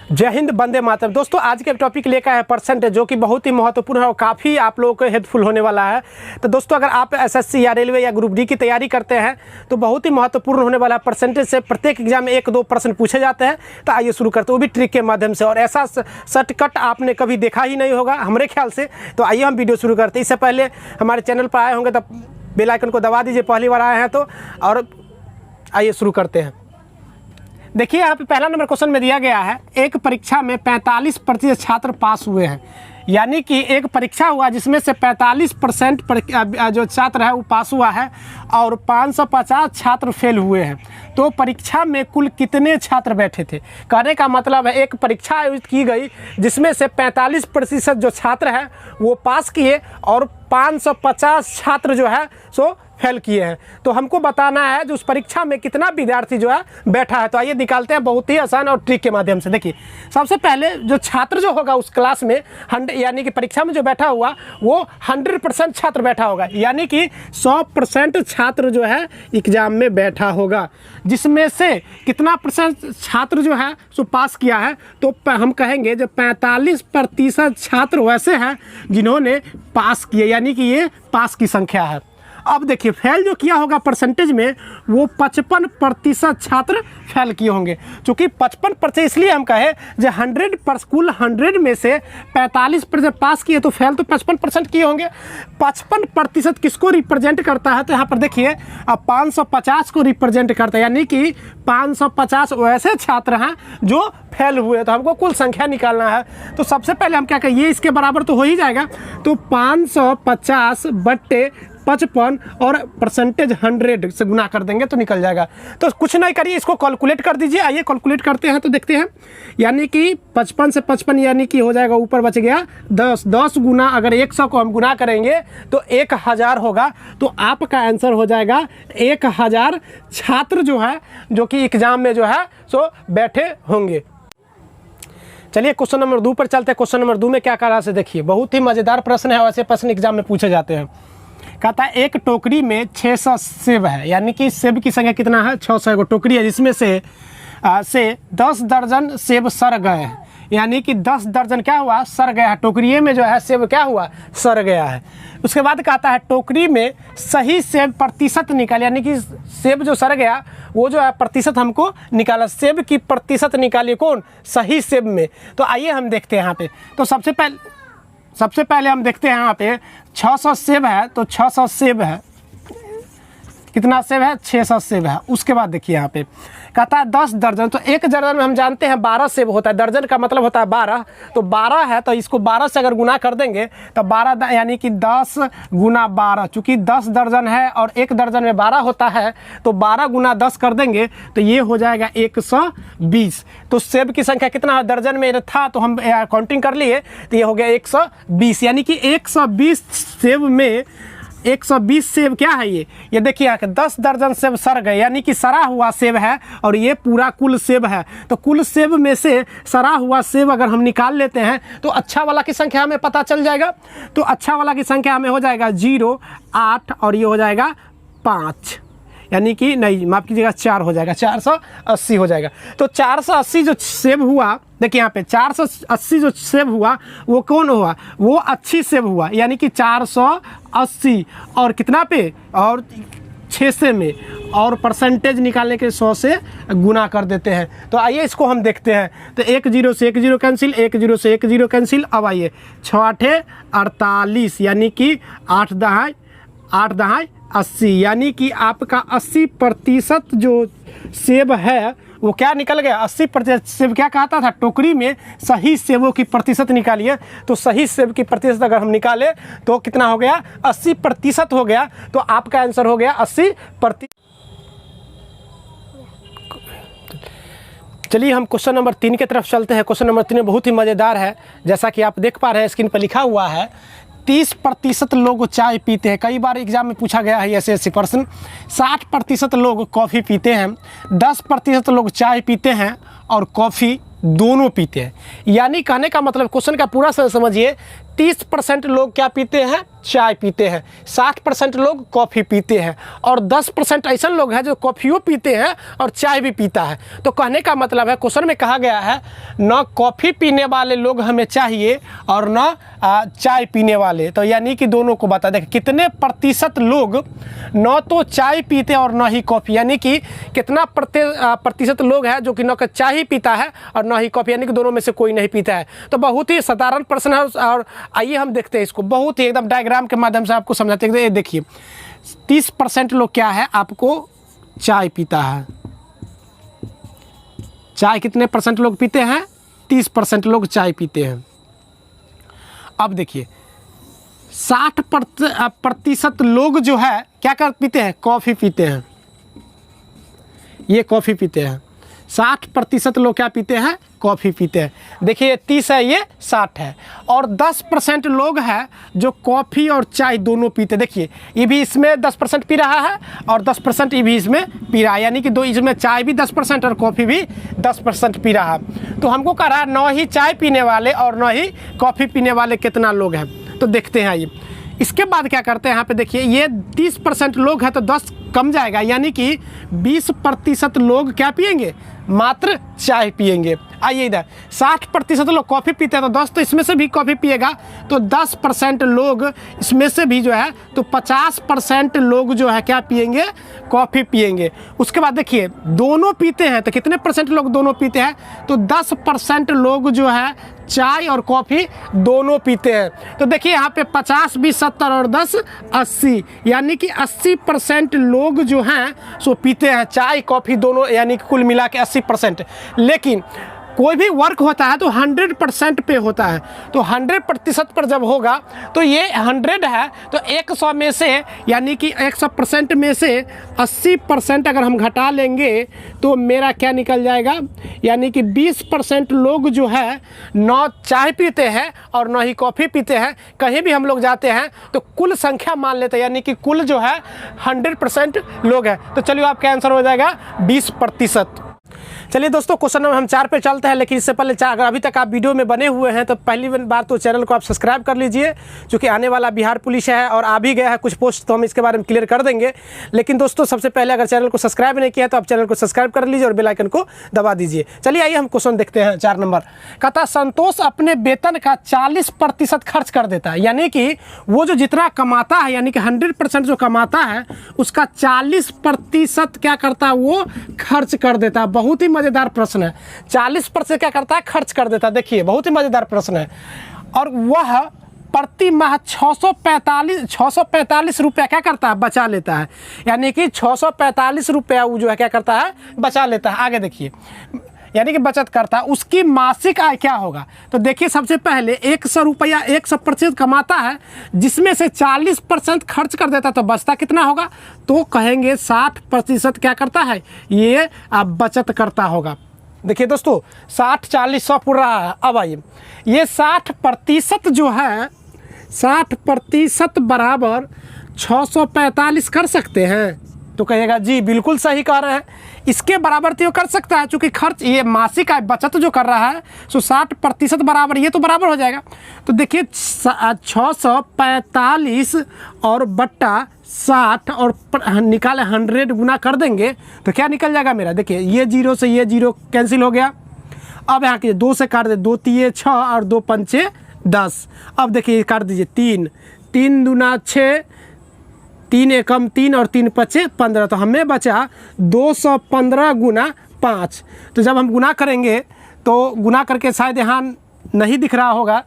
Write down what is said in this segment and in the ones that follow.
जय हिंद, वंदे मातरम। दोस्तों आज के टॉपिक लेकर है परसेंटेज, जो कि बहुत ही महत्वपूर्ण है और काफ़ी आप लोगों को हेल्पफुल होने वाला है। तो दोस्तों अगर आप एसएससी या रेलवे या ग्रुप डी की तैयारी करते हैं तो बहुत ही महत्वपूर्ण होने वाला है। परसेंटेज से प्रत्येक एग्जाम में 1-2 प्रश्न पूछे जाते हैं। तो आइए शुरू करते हैं, वो भी ट्रिक के माध्यम से, और ऐसा शॉर्टकट आपने कभी देखा ही नहीं होगा हमारे ख्याल से। तो आइए हम वीडियो शुरू करते हैं। इससे पहले हमारे चैनल पर आए होंगे तो बेल आइकन को दबा दीजिए, पहली बार आए हैं तो। और आइए शुरू करते हैं। देखिए यहाँ पे पहला नंबर क्वेश्चन में दिया गया है, एक परीक्षा में 45% छात्र पास हुए हैं। यानी कि एक परीक्षा हुआ जिसमें से 45% जो छात्र है वो पास हुआ है और 550 छात्र फेल हुए हैं। तो परीक्षा में कुल कितने छात्र बैठे थे? कहने का मतलब है एक परीक्षा आयोजित की गई जिसमें से 45% जो छात्र हैं वो पास किए और 550 छात्र जो है सो फेल किए हैं। तो हमको बताना है जो उस परीक्षा में कितना विद्यार्थी जो है बैठा है। तो आइए निकालते हैं बहुत ही आसान और ट्रिक के माध्यम से। देखिए सबसे पहले जो छात्र जो होगा उस क्लास में यानी कि परीक्षा में जो बैठा हुआ वो 100% छात्र बैठा होगा, यानी कि 100% छात्र जो है एग्जाम में बैठा होगा। जिसमें से कितना परसेंट छात्र जो है सो पास किया है? तो हम कहेंगे जो 45% छात्र वैसे हैं जिन्होंने पास किए, यानी कि ये पास की संख्या है। अब देखिए फेल जो किया होगा परसेंटेज में वो 55% छात्र फेल किए होंगे। चूँकि 55% इसलिए हम कहे जो 100 कुल 100 में से 45% पास किए तो फेल तो 55% किए होंगे। 55% किसको रिप्रेजेंट करता है? तो यहाँ पर देखिए अब 550 को रिप्रेजेंट करता है, यानी कि 550 वैसे छात्र हैं जो फेल हुए। तो हमको कुल संख्या निकालना है। तो सबसे पहले हम क्या करें, ये इसके बराबर तो हो ही जाएगा। तो 550 बट्टे 55 और परसेंटेज 100 से गुना कर देंगे तो निकल जाएगा। तो कुछ नहीं करिए, इसको कैलकुलेट कर दीजिए। आइए कैलकुलेट करते हैं तो देखते हैं। यानी कि 55 से 55 यानी कि हो जाएगा, ऊपर बच गया 10 गुना, अगर 100 को हम गुना करेंगे तो 1000 होगा। तो आपका आंसर हो जाएगा 1000 छात्र जो है जो कि एग्जाम में जो है सो बैठे होंगे। चलिए क्वेश्चन नंबर 2 पर चलते हैं। क्वेश्चन नंबर 2 में क्या करा से देखिए, बहुत ही मज़ेदार प्रश्न है, वैसे प्रश्न एग्जाम में पूछे जाते हैं। कहता है एक टोकरी में 600 सेब है, यानी कि सेब की संख्या कितना है? 600 टोकरी है, जिसमें से 10 दर्जन सेब सड़ गए हैं। यानी कि 10 दर्जन क्या हुआ? सड़ गया है। टोकरी में जो है सेब क्या हुआ? सड़ गया है। उसके बाद कहता है टोकरी में सही सेब प्रतिशत निकाल, यानी कि सेब जो सड़ गया वो जो है प्रतिशत हमको निकाला। सेब की प्रतिशत निकालिए कौन? सही सेब में। तो आइए हम देखते हैं यहाँ पे। तो सबसे पहले हम देखते हैं यहाँ पे 600 सेब है, तो 600 सेब है, कितना सेब है? 600 सेब है। उसके बाद देखिए यहाँ पे कहता है 10 दर्जन, तो एक दर्जन में हम जानते हैं 12 सेब होता है, दर्जन का मतलब होता है 12। तो 12 है तो इसको 12 से अगर गुना कर देंगे तो 12 यानी कि 10 गुना 12, चूँकि 10 दर्जन है और एक दर्जन में 12 होता है तो 12 गुना 10 कर देंगे तो ये हो जाएगा 120। तो सेब की संख्या कितना है? दर्जन में था तो हम काउंटिंग कर लिए तो ये हो गया 120, यानी कि 120 सेब में 120 सेब क्या है? ये देखिए यहाँ 10 दर्जन सेब सड़ गए, यानी कि सड़ा हुआ सेब है और ये पूरा कुल सेब है। तो कुल सेब में से सड़ा हुआ सेब अगर हम निकाल लेते हैं तो अच्छा वाला की संख्या हमें पता चल जाएगा। तो अच्छा वाला की संख्या हमें हो जाएगा 0, 8 और ये हो जाएगा 5, यानी कि नहीं माफ़ कीजिएगा 4 हो जाएगा, 480 हो जाएगा। तो 480 जो सेब हुआ, देखिए यहाँ पे 480 जो सेब हुआ वो कौन हुआ? वो अच्छी सेब हुआ, यानी कि 480 और कितना पे? और 600 में, और परसेंटेज निकालने के 100 से गुना कर देते हैं। तो आइए इसको हम देखते हैं। तो 1 0 से 1 0 कैंसिल, 1 0 से 1 0 कैंसिल। अब आइए 6 8 48, यानी कि 8 दहाई 80, यानी कि आपका 80% जो सेब है वो क्या निकल गया? 80% सेब क्या कहता था? टोकरी में सही सेबों की प्रतिशत निकालिए। तो सही सेब की प्रतिशत अगर हम निकालें तो कितना हो गया? 80% हो गया। तो आपका आंसर हो गया 80%। चलिए हम क्वेश्चन नंबर 3 की तरफ चलते हैं। क्वेश्चन नंबर 3 बहुत ही मज़ेदार है, जैसा कि आप देख पा रहे हैं स्क्रीन पर लिखा हुआ है 30% लोग चाय पीते हैं। कई बार एग्जाम में पूछा गया है ऐसे प्रश्न। 60% लोग कॉफ़ी पीते हैं, 10% लोग चाय पीते हैं और कॉफ़ी दोनों पीते हैं। यानी कहने का मतलब क्वेश्चन का पूरा समझिए 30% लोग क्या पीते हैं, चाय पीते हैं, 60% लोग कॉफ़ी पीते हैं और 10% ऐसे लोग हैं जो कॉफ़ियों पीते हैं और चाय भी पीता है। तो कहने का मतलब है, क्वेश्चन में कहा गया है न कॉफ़ी पीने वाले लोग हमें चाहिए और न चाय पीने वाले, तो यानी कि दोनों को बता दें कितने प्रतिशत लोग न तो चाय पीते और न ही कॉफ़ी, यानी कि कितना प्रतिशत लोग हैं जो कि न चाय ही पीता है और न ही कॉफ़ी, यानी कि दोनों में से कोई नहीं पीता है। तो बहुत ही साधारण प्रश्न है और आइए हम देखते हैं इसको बहुत ही एकदम डायग्राम के माध्यम से आपको समझाते हैं। ये देखिए 30% लोग क्या है, आपको चाय पीता है। चाय कितने परसेंट लोग पीते हैं, 30% लोग चाय पीते हैं। अब देखिए 60% लोग जो है क्या कर पीते हैं, कॉफ़ी पीते हैं। ये कॉफ़ी पीते हैं। 60% लोग क्या पीते हैं, कॉफ़ी पीते हैं। देखिए 30 है, ये 60 है और 10% लोग हैं जो कॉफ़ी और चाय दोनों पीते। देखिए ये भी इसमें 10% पी रहा है और 10% ये भी इसमें पी रहा है, यानी कि दो इसमें चाय भी 10% और कॉफ़ी भी 10% पी रहा है। तो हमको कह रहा है न ही चाय पीने वाले और न ही कॉफ़ी पीने वाले कितना लोग हैं। तो देखते हैं ये, इसके बाद क्या करते हैं, यहाँ पे देखिए ये 30% लोग हैं तो 10 कम जाएगा, यानी कि 20% लोग क्या पिएंगे, मात्र चाय पिएंगे। आइए इधर 60% लोग कॉफ़ी पीते हैं तो 10 तो इसमें से भी कॉफ़ी पिएगा, तो 10% लोग इसमें से भी जो है तो 50% लोग जो है क्या पिएंगे, कॉफ़ी पिएंगे। उसके बाद देखिए दोनों पीते हैं तो कितने परसेंट लोग दोनों पीते हैं, तो 10% लोग जो है चाय और कॉफ़ी दोनों पीते हैं। तो देखिए यहाँ पे 50, 20, 70 और 10, 80, यानी कि 80% लोग जो हैं सो पीते हैं चाय कॉफ़ी दोनों, यानी कि कुल मिला के 80%। लेकिन कोई भी वर्क होता है तो 100% पे होता है, तो 100% पर जब होगा तो ये 100 है तो 100 में से, यानी कि 100% में से 80% अगर हम घटा लेंगे तो मेरा क्या निकल जाएगा, यानी कि 20% लोग जो है न चाय पीते हैं और न ही कॉफ़ी पीते हैं। कहीं भी हम लोग जाते हैं तो कुल संख्या मान लेते हैं, यानी कि कुल जो है 100% लोग हैं। तो चलिए आपका आंसर हो जाएगा 20%। चलिए दोस्तों क्वेश्चन नंबर हम 4 पे चलते हैं, लेकिन इससे पहले अगर अभी तक आप वीडियो में बने हुए हैं तो पहली बार तो चैनल को आप सब्सक्राइब कर लीजिए, क्योंकि आने वाला बिहार पुलिस है और आ भी गया है कुछ पोस्ट, तो हम इसके बारे में क्लियर कर देंगे। लेकिन दोस्तों सबसे पहले अगर चैनल को सब्सक्राइब नहीं किया तो आप चैनल को सब्सक्राइब कर लीजिए और बेल आइकन को दबा दीजिए। चलिए आइए हम क्वेश्चन देखते हैं 4 नंबर। कहता संतोष अपने वेतन का 40% खर्च कर देता है, यानी कि वो जो जितना कमाता है, यानी कि 100% जो कमाता है उसका 40% क्या करता है, वो खर्च कर देता है। बहुत ही मज़ेदार प्रश्न है। 40% क्या करता है, खर्च कर देता है। देखिए बहुत ही मज़ेदार प्रश्न है। और वह प्रति माह 645 रुपया क्या करता है, बचा लेता है, यानी कि 645 रुपया वो जो है क्या करता है, बचा लेता है। आगे देखिए, यानी कि बचत करता है। उसकी मासिक आय क्या होगा, तो देखिए सबसे पहले 100 रुपया 100% कमाता है, जिसमें से 40% खर्च कर देता है, तो बचता कितना होगा, तो कहेंगे 60% क्या करता है, ये बचत करता होगा। देखिए दोस्तों 60, 40, 100 पूरा रहा है। अब आइए ये 60% जो है, 60% बराबर 645 कर सकते हैं, तो कहेगा जी बिल्कुल सही कह रहे हैं। इसके बराबर तो कर सकता है, चूँकि खर्च ये मासिक आय बचत जो कर रहा है, सो 60% बराबर ये तो बराबर हो जाएगा। तो देखिए 645 और बट्टा 60 और निकाले 100 गुना कर देंगे तो क्या निकल जाएगा मेरा, देखिए ये 0 से ये 0 कैंसिल हो गया। अब यहाँ के 2 से काट दे, 2 तिये 6 और 2 पंचे 10। अब देखिए काट दीजिए 3, 3 दूना 6, 3 एकम 3 और 3 पचे 15, तो हमें बचा 215 गुना 5। तो जब हम गुना करेंगे तो गुना करके शायद यहाँ नहीं दिख रहा होगा,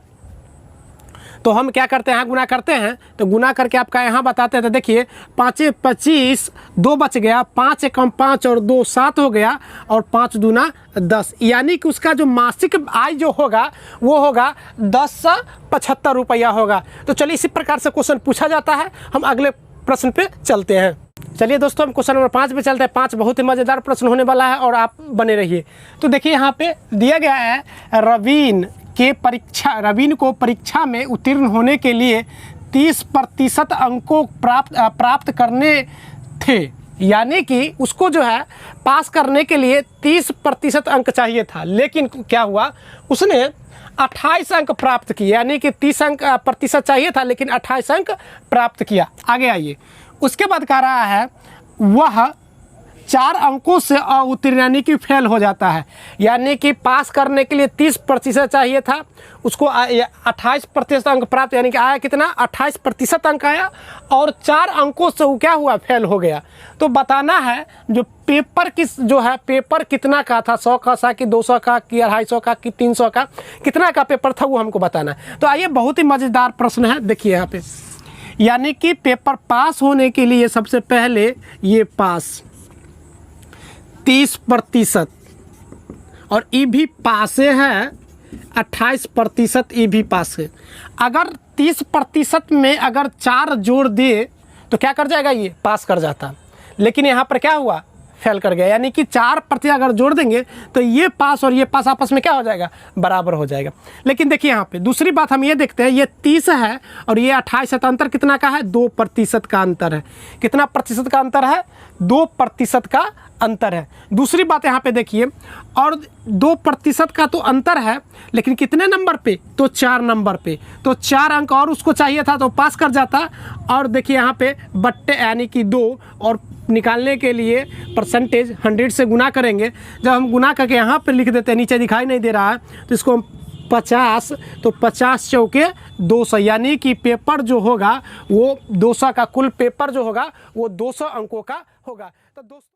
तो हम क्या करते हैं, यहाँ गुना करते हैं, तो गुना करके आपका यहाँ बताते हैं। तो देखिए 5 25, 2 बच गया, 5 एकम 5 और 2 7 हो गया और 5 दूना 10, यानी कि उसका जो मासिक आय जो होगा वो होगा 1075 रुपया होगा। तो चलिए इसी प्रकार से क्वेश्चन पूछा जाता है। हम अगले प्रश्न पे चलते हैं। चलिए दोस्तों हम क्वेश्चन नंबर 5 पे चलते हैं। 5 बहुत ही मज़ेदार प्रश्न होने वाला है और आप बने रहिए। तो देखिए यहाँ पे दिया गया है रवीन को परीक्षा में उत्तीर्ण होने के लिए 30% अंकों प्राप्त करने थे। यानी कि उसको जो है पास करने के लिए 30% अंक चाहिए था, लेकिन क्या हुआ, उसने 28 अंक प्राप्त किए। यानी कि 30 अंक प्रतिशत चाहिए था, लेकिन 28 अंक प्राप्त किया। आगे आइए, उसके बाद कह रहा है वह 4 अंकों से अउत्तीर्ण यानी कि फेल हो जाता है। यानी कि पास करने के लिए 30% चाहिए था, उसको 28% अंक प्राप्त, यानी कि आया कितना, 28% अंक आया, और 4 अंकों से वो क्या हुआ, फेल हो गया। तो बताना है जो पेपर जो है पेपर कितना का था, 100 का था कि 200 का कि 250 का कि 300 का, कितना का पेपर था वो हमको बताना है। तो आइए, बहुत ही मज़ेदार प्रश्न है, देखिए यहाँ पे। यानी कि पेपर पास होने के लिए सबसे पहले ये पास 30%, और ई भी पासे है 28%, ई भी पास है। अगर 30% में अगर 4 जोड़ दिए तो क्या कर जाएगा, ये पास कर जाता। लेकिन यहाँ पर क्या हुआ, फेल कर गया। यानी कि 4% अगर जोड़ देंगे तो ये पास और ये पास आपस में क्या हो जाएगा, बराबर हो जाएगा। लेकिन देखिए यहाँ पे दूसरी बात हम ये देखते हैं, ये 30 है और ये 28 है, तो अंतर कितना का है, 2% का अंतर है। कितना प्रतिशत का अंतर है, 2% का अंतर है। दूसरी बात यहाँ पे देखिए, और 2% का तो अंतर है, लेकिन कितने नंबर पे, तो 4 नंबर पे। तो 4 अंक और उसको चाहिए था तो पास कर जाता। और देखिए यहाँ पे बट्टे यानी कि 2, और निकालने के लिए परसेंटेज 100 से गुना करेंगे। जब हम गुना करके यहाँ पे लिख देते हैं, नीचे दिखाई नहीं दे रहा है, तो इसको हम 50, तो 50 चौके 200, यानी कि पेपर जो होगा वो 200 का, कुल पेपर जो होगा वो 200 अंकों का होगा। तो दोस्तों